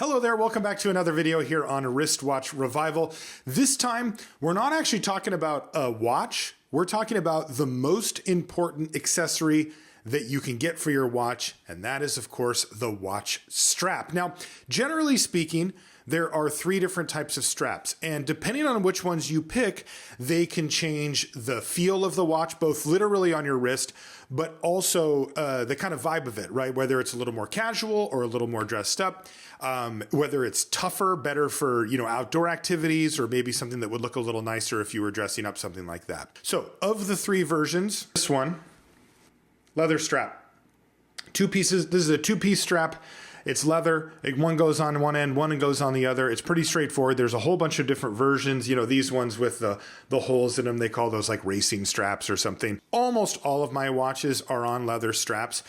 Hello there, welcome back to another video here on Wristwatch Revival. This time, we're not actually talking about a watch, we're talking about the most important accessory that you can get for your watch, and that is, of course, the watch strap. Now, generally speaking, there are three different types of straps, and depending on which ones you pick, they can change the feel of the watch, both literally on your wrist, but also the kind of vibe of it, right? Whether it's a little more casual or a little more dressed up, whether it's tougher, better for, outdoor activities, or maybe something that would look a little nicer if you were dressing up, something like that. So of the three versions, this one, leather strap, two pieces. This is a two-piece strap. It's leather. One goes on one end, one goes on the other. It's pretty straightforward. There's a whole bunch of different versions. These ones with the holes in them, they call those like racing straps or something. Almost all of my watches are on leather straps.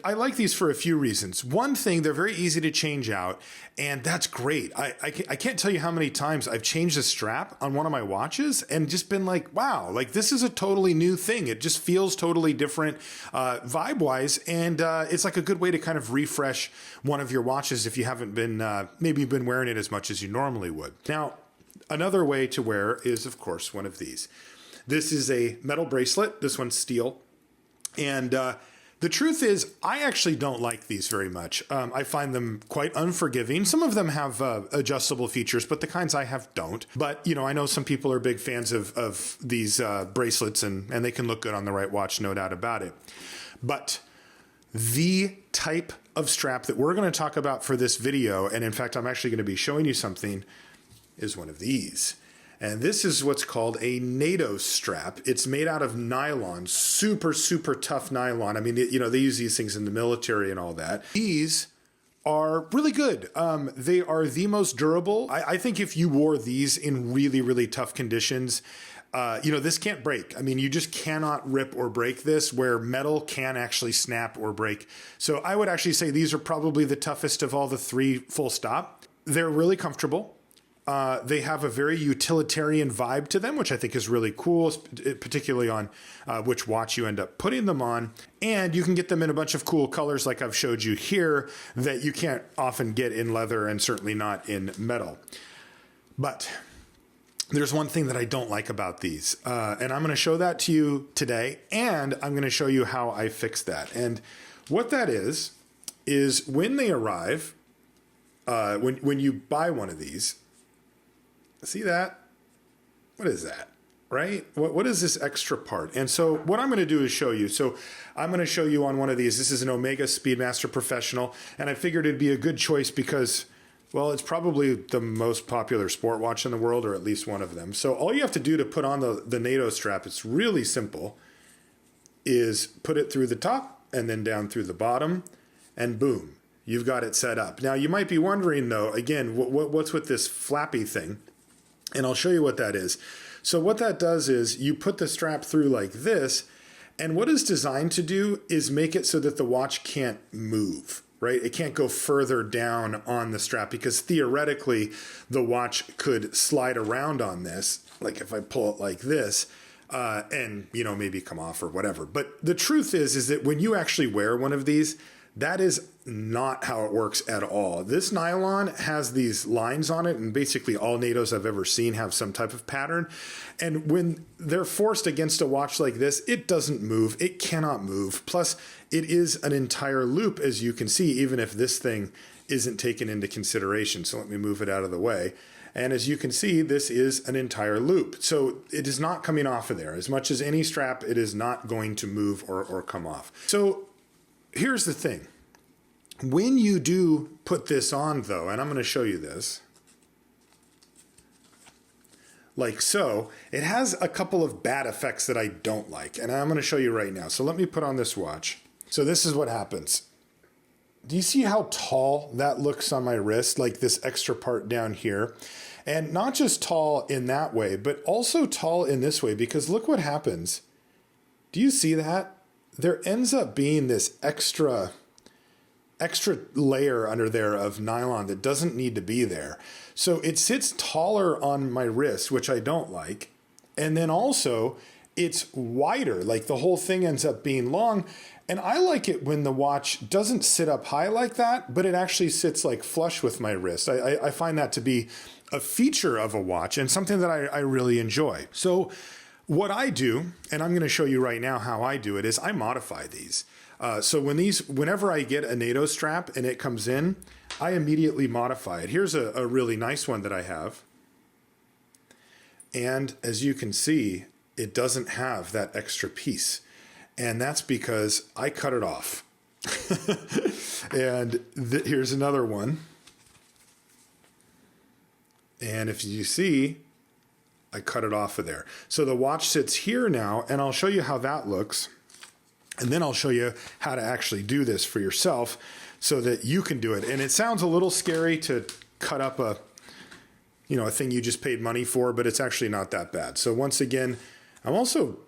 I like these for a few reasons. One thing, they're very easy to change out, and that's great. I can't tell you how many times I've changed a strap on one of my watches and just been like, wow, like this is a totally new thing. It just feels totally different vibe-wise, and it's like a good way to kind of refresh one of your watches if you haven't been, maybe you've been wearing it as much as you normally would. Now, another way to wear is, of course, one of these. This is a metal bracelet. This one's steel, and the truth is, I actually don't like these very much. I find them quite unforgiving. Some of them have adjustable features, but the kinds I have don't. But, I know some people are big fans of these bracelets, and they can look good on the right watch, no doubt about it. But the type of strap that we're going to talk about for this video, and in fact, I'm actually going to be showing you something, is one of these. And this is what's called a Nato strap. It's made out of nylon, super, super tough nylon. I mean, they use these things in the military and all that. These are really good. They are the most durable. I think if you wore these in really, really tough conditions, this can't break. I mean, you just cannot rip or break this, where metal can actually snap or break. So I would actually say these are probably the toughest of all the three, full stop. They're really comfortable. They have a very utilitarian vibe to them, which I think is really cool, particularly on which watch you end up putting them on. And you can get them in a bunch of cool colors like I've showed you here that you can't often get in leather and certainly not in metal. But there's one thing that I don't like about these, and I'm going to show that to you today, and I'm going to show you how I fix that. And what that is when they arrive, when you buy one of these, see that? What is that? Right? What is this extra part? And so what I'm going to do is show you. So I'm going to show you on one of these. This is an Omega Speedmaster Professional, and I figured it'd be a good choice because, well, it's probably the most popular sport watch in the world, or at least one of them. So all you have to do to put on the Nato strap, it's really simple, is put it through the top and then down through the bottom, and boom, you've got it set up. Now, you might be wondering, though, again, what's with this flappy thing? And I'll show you what that is. So what that does is you put the strap through like this, and what it's designed to do is make it so that the watch can't move, right? It can't go further down on the strap, because theoretically the watch could slide around on this, like if I pull it like this, and maybe come off or whatever. But the truth is that when you actually wear one of these, that is not how it works at all. This nylon has these lines on it, and basically all Natos I've ever seen have some type of pattern. And when they're forced against a watch like this, it doesn't move. It cannot move. Plus, it is an entire loop, as you can see, even if this thing isn't taken into consideration. So let me move it out of the way. And as you can see, this is an entire loop. So it is not coming off of there. As much as any strap, it is not going to move or come off. So here's the thing. When you do put this on, though, and I'm going to show you this, like so, it has a couple of bad effects that I don't like, and I'm going to show you right now. So let me put on this watch. So this is what happens. Do you see how tall that looks on my wrist, like this extra part down here? And not just tall in that way, but also tall in this way, because look what happens. Do you see that? There ends up being this extra layer under there of nylon that doesn't need to be there. So it sits taller on my wrist, which I don't like. And then also it's wider, like the whole thing ends up being long. And I like it when the watch doesn't sit up high like that, but it actually sits like flush with my wrist. I find that to be a feature of a watch and something that I really enjoy. So what I do, and I'm going to show you right now how I do it, is I modify these. So whenever I get a NATO strap and it comes in, I immediately modify it. Here's a really nice one that I have. And as you can see, it doesn't have that extra piece. And that's because I cut it off. And here's another one. And if you see, I cut it off of there. So the watch sits here now, and I'll show you how that looks. And then I'll show you how to actually do this for yourself so that you can do it. And it sounds a little scary to cut up a thing you just paid money for, but it's actually not that bad. So once again, I'm also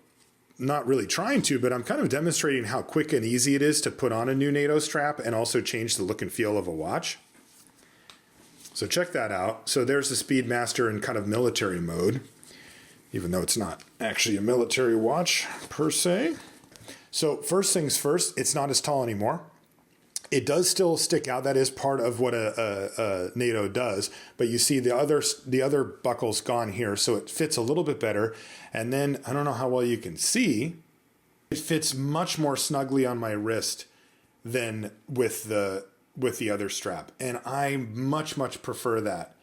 not really trying to, but I'm kind of demonstrating how quick and easy it is to put on a new NATO strap and also change the look and feel of a watch. So check that out. So there's the Speedmaster in kind of military mode, even though it's not actually a military watch per se. So first things first, it's not as tall anymore. It does still stick out. That is part of what a NATO does. But you see the other buckle's gone here, so it fits a little bit better. And then, I don't know how well you can see, it fits much more snugly on my wrist than with the other strap. And I much prefer that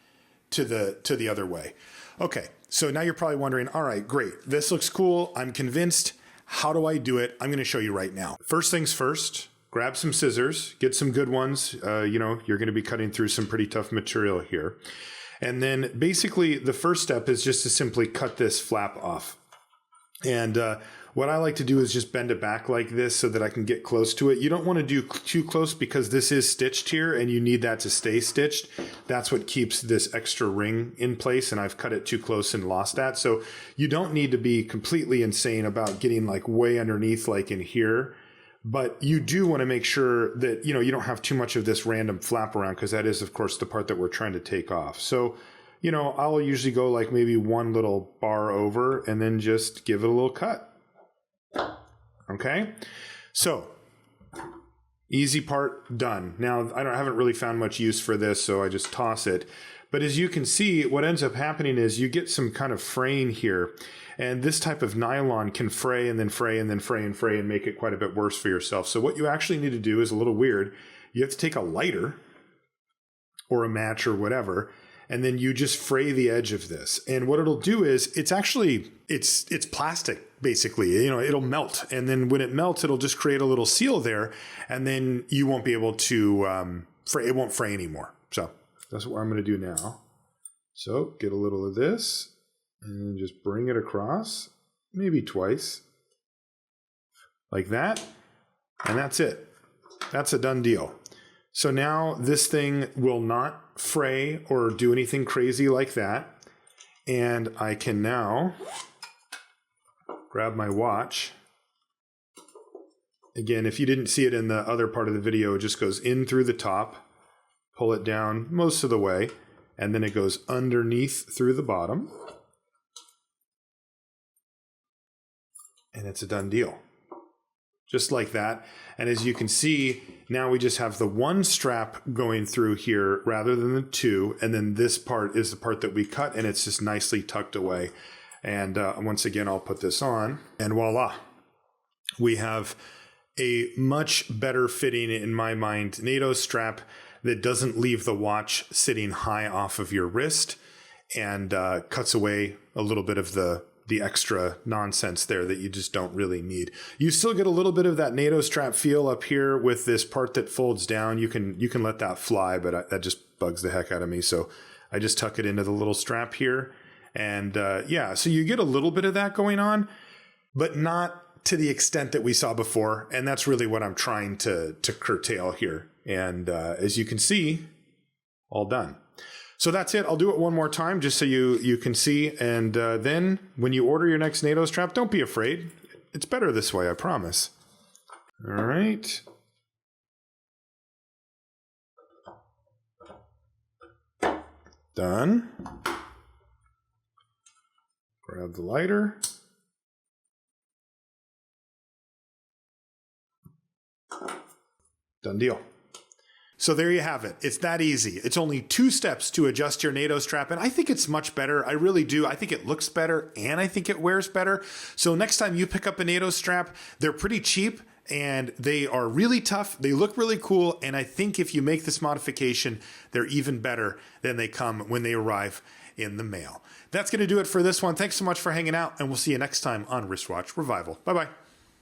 to the other way. Okay, so now you're probably wondering, all right, great. This looks cool. I'm convinced. How do I do it? I'm going to show you right now. First things first. Grab some scissors, get some good ones. You're going to be cutting through some pretty tough material here. And then basically the first step is just to simply cut this flap off. And what I like to do is just bend it back like this so that I can get close to it. You don't want to do too close because this is stitched here and you need that to stay stitched. That's what keeps this extra ring in place, and I've cut it too close and lost that. So you don't need to be completely insane about getting like way underneath like in here. But you do want to make sure that, you don't have too much of this random flap around, because that is, of course, the part that we're trying to take off. So, I'll usually go like maybe one little bar over and then just give it a little cut. Okay? So, easy part done. Now, I haven't really found much use for this, so I just toss it. But as you can see, what ends up happening is you get some kind of fraying here. And this type of nylon can fray and then fray and then fray and fray and make it quite a bit worse for yourself. So what you actually need to do is a little weird. You have to take a lighter or a match or whatever, and then you just fray the edge of this. And what it'll do is it's plastic, basically. It'll melt. And then when it melts, it'll just create a little seal there. And then you won't be able to fray. It won't fray anymore. So that's what I'm going to do now. So get a little of this. And just bring it across, maybe twice, like that, and that's it. That's a done deal. So now this thing will not fray or do anything crazy like that, and I can now grab my watch. Again, if you didn't see it in the other part of the video, it just goes in through the top, pull it down most of the way, and then it goes underneath through the bottom. And it's a done deal. Just like that. And as you can see, now we just have the one strap going through here rather than the two. And then this part is the part that we cut, and it's just nicely tucked away. And once again, I'll put this on, and voila. We have a much better fitting, in my mind, NATO strap that doesn't leave the watch sitting high off of your wrist and cuts away a little bit of the extra nonsense there that you just don't really need. You still get a little bit of that NATO strap feel up here with this part that folds down. You can let that fly, but that just bugs the heck out of me. So I just tuck it into the little strap here. And yeah, so you get a little bit of that going on, but not to the extent that we saw before. And that's really what I'm trying to curtail here. And as you can see, all done. So that's it. I'll do it one more time just so you can see. And then when you order your next NATO strap, don't be afraid. It's better this way, I promise. All right. Done. Grab the lighter. Done deal. So there you have it. It's that easy. It's only 2 steps to adjust your NATO strap, and I think it's much better. I really do. I think it looks better, and I think it wears better. So next time you pick up a NATO strap, they're pretty cheap, and they are really tough. They look really cool, and I think if you make this modification, they're even better than they come when they arrive in the mail. That's going to do it for this one. Thanks so much for hanging out, and we'll see you next time on Wristwatch Revival. Bye-bye.